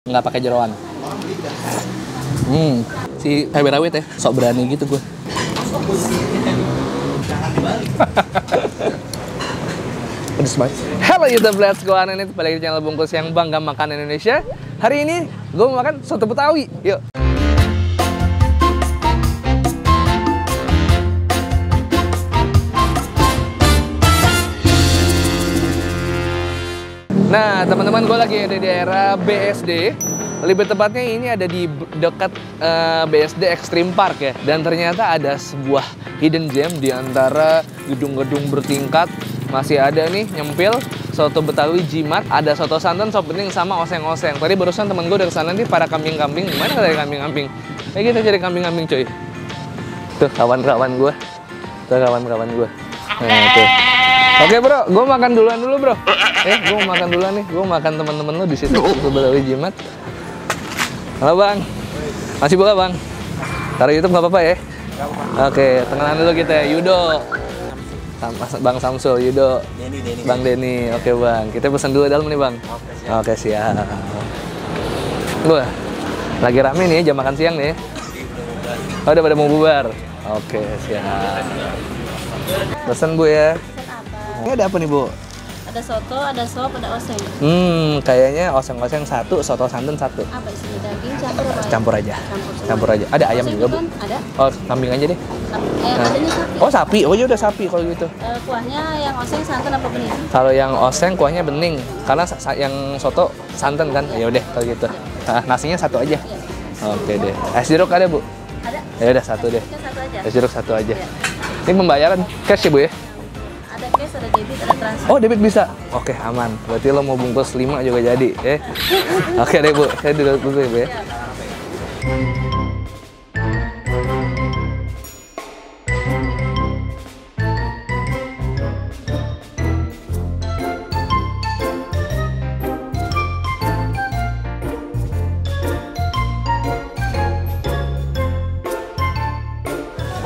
nggak pakai jeroan. Si cabai rawit ya, sok berani gitu gue. Pedes banget. Halo YouTube, let's go on ini balik di channel Bungkus yang bangga makan Indonesia. Hari ini gue mau makan soto Betawi. Yuk. Nah, teman-teman, gue lagi ada di daerah BSD. Lebih tepatnya ini ada di dekat BSD Extreme Park ya. Dan ternyata ada sebuah hidden gem di antara gedung-gedung bertingkat. Masih ada nih nyempil soto Betawi jimat, ada soto santan, sop bening sama oseng-oseng. Tadi barusan temen gue dari sana nih para kambing-kambing. Gimana dari kambing-kambing? Kita cari kambing-kambing cuy. Tuh kawan-kawan gue. Tuh kawan-kawan gue. Nah, tuh. Oke bro, gue makan duluan dulu bro. Gue mau makan duluan nih. Gue makan temen-temen lu di situ soto Betawi jimat. Halo bang, masih buka bang? Taruh YouTube nggak apa-apa ya? Oke, tenganan dulu kita ya. Yudo, Bang Samsul, Yudo, Bang Denny. Oke bang, kita pesan dulu dalam nih bang. Oke siap. Wah, lagi rame nih jam makan siang nih. Oh, udah pada mau bubar. Oke siap. Pesan bu ya. Ini ada apa nih bu? Ada soto, ada sop, ada oseng. Kayaknya oseng-oseng satu, soto santan satu. Apa isinya? Daging campur apa? Campur aja. Campur aja. Ada ayam oseng juga bu? Ada. Oh, kambing aja deh. Adanya sapi. Oh sapi, oh ya udah sapi kalau gitu. Kuahnya yang oseng santan apa bening? Kalau yang oseng kuahnya bening, karena yang soto santan kan. Ya udah kalau gitu. Nasinya satu aja. Ya. Oke deh. Es jeruk ada bu? Ada. Ya udah satu deh. Satu aja. Es jeruk satu aja. Ya. Ini pembayaran cash ya bu ya? Ada cash, ada debit, ada transfer. Oh debit bisa? Oke aman. Berarti lo mau bungkus 5 juga jadi. Oke deh bu, saya duduk dulu ya bu ya.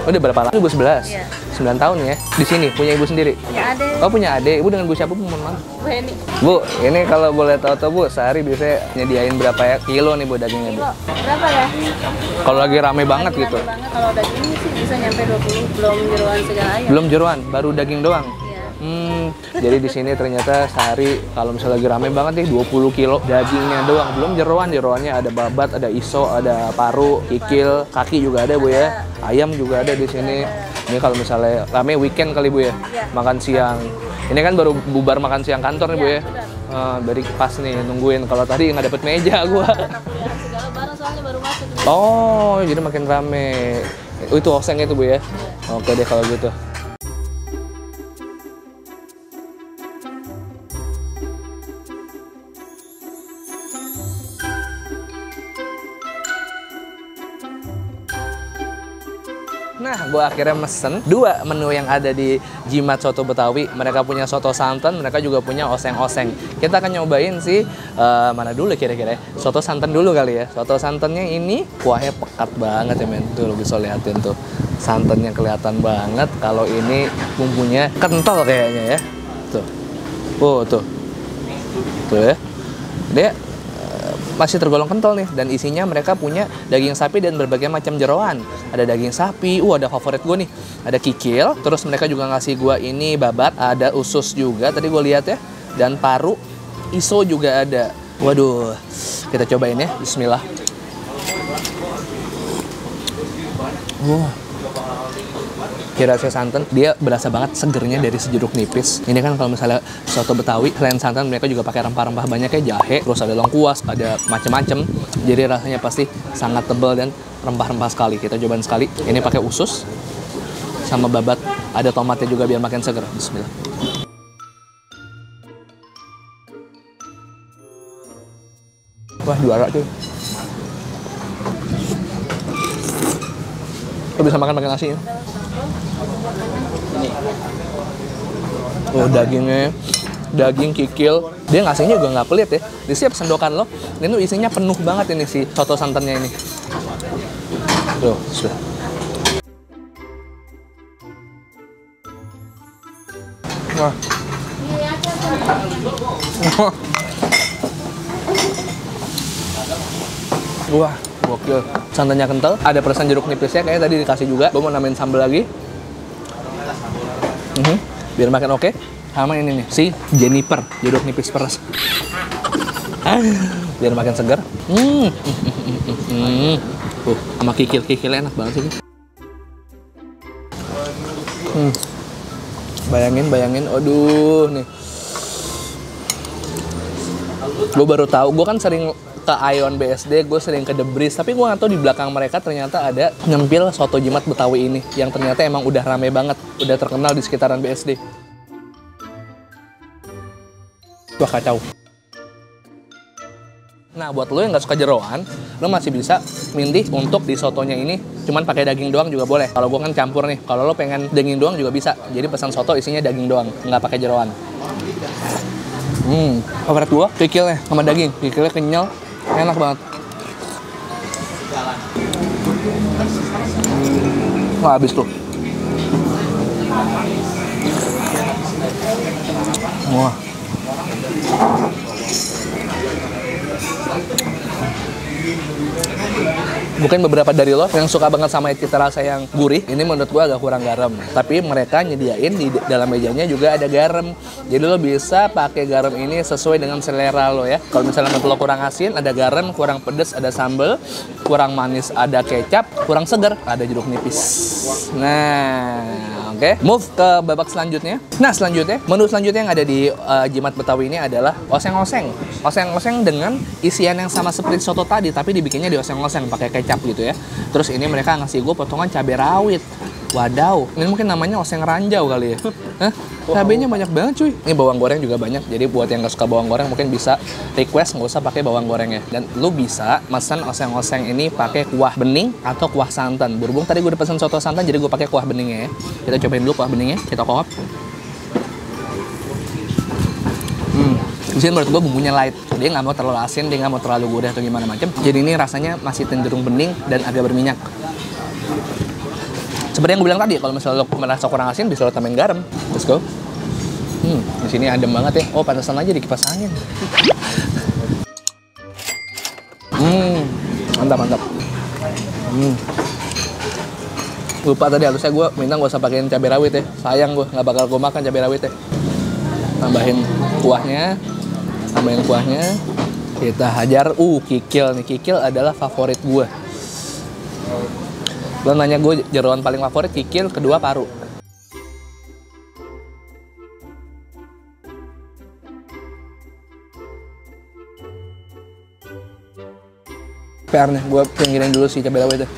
Udah berapa lama? 2011? Iya. 9 tahun ya? Di sini? Punya ibu sendiri? Punya adik. Oh punya adik? Ibu dengan Bu siapa Bu? Mohon maaf. Bu Heni. Bu, ini kalau boleh tahu Bu, sehari biasanya nyediain berapa ya kilo nih Bu dagingnya Bu? Kilo, berapa ya? Kalau lagi rame banget Lagi gitu? rame banget. Kalau daging sih bisa nyampe 20, belum jeroan segala ayam. Belum jeroan, baru daging doang? Iya. Jadi di sini ternyata sehari kalau misalnya lagi rame banget nih 20 kilo dagingnya doang, belum jeroannya ada babat, ada iso, ada paru, kikil, kaki juga ada Bu ya. Ayam juga ada di sini. Ini kalau misalnya rame weekend kali Bu ya, makan siang. Ini kan baru bubar makan siang kantor nih Bu ya. Dari pas nih nungguin, kalau tadi nggak dapet meja gua. Segala barang soalnya baru masuk. Oh, jadi makin rame. Itu oseng itu Bu ya. Oke deh kalau gitu. Nah, gue akhirnya mesen 2 menu yang ada di Jimat Soto Betawi. Mereka punya soto santan, mereka juga punya oseng-oseng. Kita akan nyobain sih, mana dulu kira-kira ya? Soto santan dulu kali ya. Soto santannya ini kuahnya pekat banget ya men. Tuh lo bisa liatin tuh. Santannya kelihatan banget. Kalau ini bumbunya kental kayaknya ya. Tuh. Oh, tuh. Tuh ya. Dia masih tergolong kental nih, dan isinya mereka punya daging sapi dan berbagai macam jeroan. Ada daging sapi, ada favorit gue nih, ada kikil, terus mereka juga ngasih gue ini babat, ada usus juga tadi gue lihat ya, dan paru, iso juga ada. Waduh, kita cobain ya, bismillah. Kira saya santan, dia berasa banget segernya dari sejeruk nipis. Ini kan kalau misalnya soto Betawi, selain santan mereka juga pakai rempah-rempah banyak kayak jahe, terus ada lengkuas, ada macem-macem. Jadi rasanya pasti sangat tebal dan rempah-rempah sekali. Kita cobain sekali. Ini pakai usus sama babat, ada tomatnya juga biar makin seger. Bismillah. Wah, juara cuy. Lo bisa makan pakai nasi ya? Oh, daging kikil, dia ngasihnya juga nggak pelit ya. Di setiap sendokan lo, ini tuh isinya penuh banget ini si soto santannya ini. Tuh, sudah. Wah. Wah, gokil. Santannya kental, ada perasan jeruk nipisnya, kayaknya tadi dikasih juga. Gue mau nambahin sambal lagi. Biar makin oke. Sama ini nih, si Jennifer, jeruk nipis peras. Biar makin segar. Sama kikil-kikilnya enak banget sih. Bayangin, aduh nih. Gue baru tahu, gue kan sering ke Ion BSD, gue sering ke The Breeze, tapi gue nggak tahu di belakang mereka ternyata ada nyempil soto jimat Betawi ini, yang ternyata emang udah rame banget, udah terkenal di sekitaran BSD. Wah, kacau. Nah, buat lo yang nggak suka jeroan, lo masih bisa milih untuk di sotonya ini cuman pakai daging doang juga boleh. Kalau gue kan campur nih, kalau lo pengen daging doang juga bisa. Jadi pesan soto isinya daging doang, nggak pakai jeroan. Favorit gue kikilnya sama daging, kikilnya kenyal, enak banget. Wah, habis tuh. Wah. Mungkin beberapa dari lo yang suka banget sama cita rasa yang gurih, ini menurut gua agak kurang garam. Tapi mereka nyediain di dalam mejanya juga ada garam. Jadi lo bisa pakai garam ini sesuai dengan selera lo ya. Kalau misalnya menurut lo kurang asin, ada garam, kurang pedas, ada sambal, kurang manis, ada kecap, kurang segar, ada jeruk nipis. Nah, oke. Move ke babak selanjutnya. Nah, selanjutnya, menu selanjutnya yang ada di Jimat Betawi ini adalah oseng-oseng. Oseng-oseng dengan isian yang sama seperti soto tadi, tapi dibikinnya di oseng-oseng pakai kecap gitu ya. Terus ini mereka ngasih gue potongan cabai rawit. Wadaw, ini mungkin namanya oseng ranjau kali ya. Hah? Cabenya banyak banget cuy. Ini bawang goreng juga banyak, jadi buat yang gak suka bawang goreng mungkin bisa request nggak usah pakai bawang gorengnya. Dan lu bisa pesan oseng-oseng ini pakai kuah bening atau kuah santan. Berhubung tadi gue udah pesan soto santan, jadi gue pakai kuah beningnya ya. Kita cobain dulu kuah beningnya, kita koop. Di sini menurut gue bumbunya light, dia nggak mau terlalu asin, dia nggak mau terlalu gurih atau gimana macam. Jadi ini rasanya masih cenderung bening dan agak berminyak. Seperti yang gue bilang tadi, kalau misalnya lo merasa kurang asin, bisa lo tambahin garam. Let's go. Di sini adem banget ya. Oh, pantesan aja di kipas angin. Mantap. Lupa tadi, harusnya gue minta gak usah pakein cabai rawit ya. Sayang gue, nggak bakal gue makan cabai rawit ya. Tambahin kuahnya. Kita hajar. Kikil nih. Kikil adalah favorit gue. Lo nanya gue jeroan paling favorit, kikil, kedua paru. PR-nya, gue pinggirin dulu si cabai rawit itu.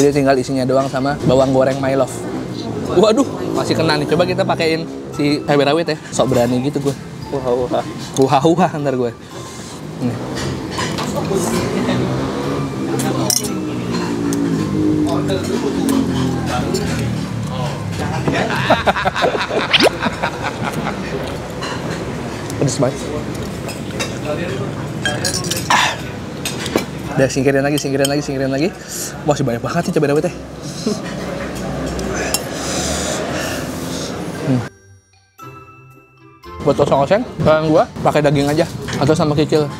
Jadi tinggal isinya doang sama bawang goreng my love. Waduh, masih kena nih. Coba kita pakein si cabai rawit ya. Sok berani gitu gue. Wah, ntar gue. Nih. Pedes banget. Udah, singkirin lagi. Wah, masih banyak banget nih cabai rawitnya. Buat oseng-oseng, kalian gua pakai daging aja atau sama kikil.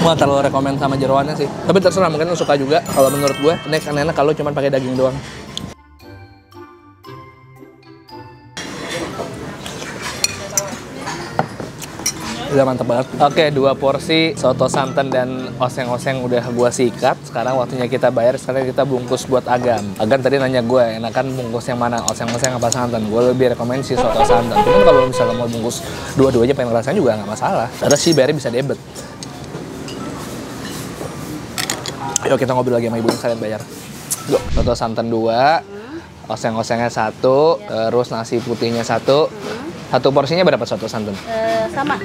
Gua terlalu rekomen sama jeroannya sih. Tapi terserah, mungkin lo suka juga. Kalau menurut gua, ini kan enak kalau cuma pakai daging doang. Udah mantap banget. Oke, 2 porsi soto santan dan oseng-oseng udah gua sikat. Sekarang waktunya kita bayar. Sekarang kita bungkus buat Agam. Agam tadi nanya gue, enakan bungkus yang mana? Oseng-oseng apa santan? Gue lebih rekomen si soto santan. Cuman kalau misalnya mau bungkus dua-duanya pengen ngerasain juga nggak masalah. Karena sih bayarnya bisa debet. Ayo kita ngobrol lagi sama ibu sekalian bayar. Go. Soto santan 2, oseng-osengnya 1, terus nasi putihnya 1. Satu porsinya berapa soto santan? Sama,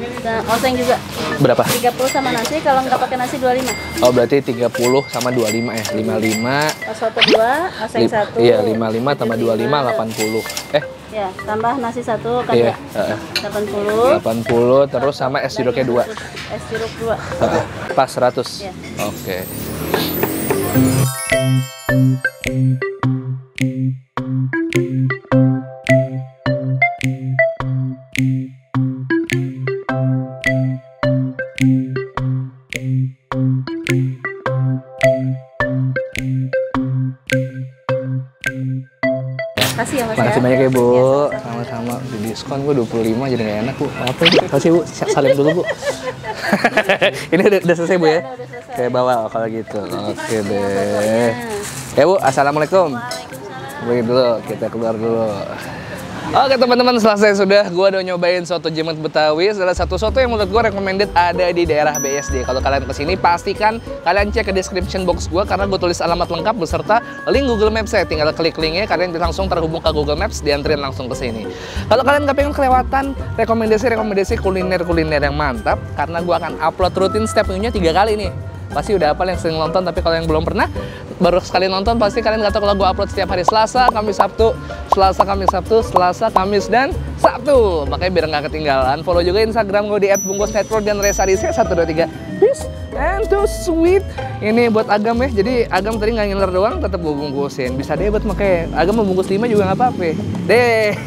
oseng juga. Berapa? 30 sama nasi, kalau nggak pakai nasi 25. Oh, berarti 30 sama 25 ya? 55. Soto 2, oseng 1. Iya, 55 tambah 25, 80. Ya, tambah nasi 1 kan Iya, ya? 80. 80, terus sama es jeruknya 2. Es jeruk 2. Pas 100? Iya. Oke. Makasih ya Mas Makasih ya. banyak ya Bu. Iya, Sama-sama. Di diskon gue 25 jadi nggak enak Bu. Apa Bu? Kasih Bu. Salim dulu Bu. Ini udah selesai Bu ya? Udah selesai. Oke bawa kalau gitu. Oke deh. Fotonya. Ya Bu, assalamualaikum. Waalaikumsalam. Begitu dulu, kita keluar dulu. Oke teman-teman, selesai sudah. Gua udah nyobain soto Jemet Betawi. Salah satu soto yang menurut gua recommended ada di daerah BSD. Kalau kalian kesini, pastikan kalian cek ke description box gua karena gue tulis alamat lengkap beserta link Google Maps saya. Tinggal klik linknya, kalian bisa langsung terhubung ke Google Maps, dianterin langsung ke sini. Kalau kalian nggak pengen kelewatan rekomendasi kuliner yang mantap, karena gua akan upload rutin setiap minggunya 3 kali nih. Pasti udah hafal yang sering nonton, tapi kalau yang belum pernah, baru sekali nonton, pasti kalian nggak tahu kalau gue upload setiap hari Selasa, Kamis, Sabtu, Selasa, Kamis, Sabtu, Selasa, Kamis, dan Sabtu. Makanya biar nggak ketinggalan, follow juga Instagram gue di @bungkusnetwork dan Resarise 123. Peace and too sweet. Ini buat Agam ya, jadi Agam tadi nggak ngiler doang, tetap gue bungkusin. Bisa deh buat makanya Agam membungkus 5 juga nggak apa-apa. Deh.